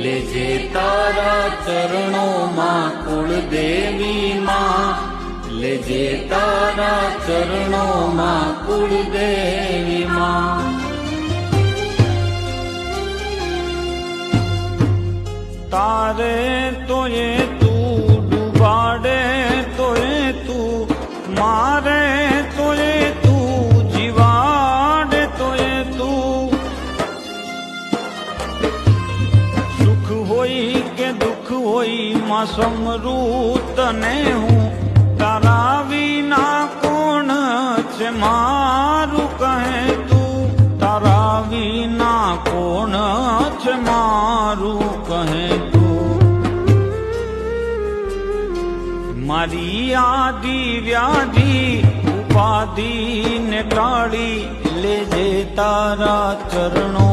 લેજે તારા ચરણોમાં કુળદેવી માં, લેજે તારા ચરણોમાં કુળદેવી માં. તારે તોય તું ડૂબાડે તોય તું, મારે તોય તું જીવાડે તોય તું. સુખ હોય કે દુઃખ હોય માં સમરું તને હું, તારા વિના કોણ છે મારું કહે તું, તારા વિના કોણ છે મારું કહે તું. મારી આદિ વ્યાધિ ઉપાધિ ને ટાળી લેજે તારા ચરણો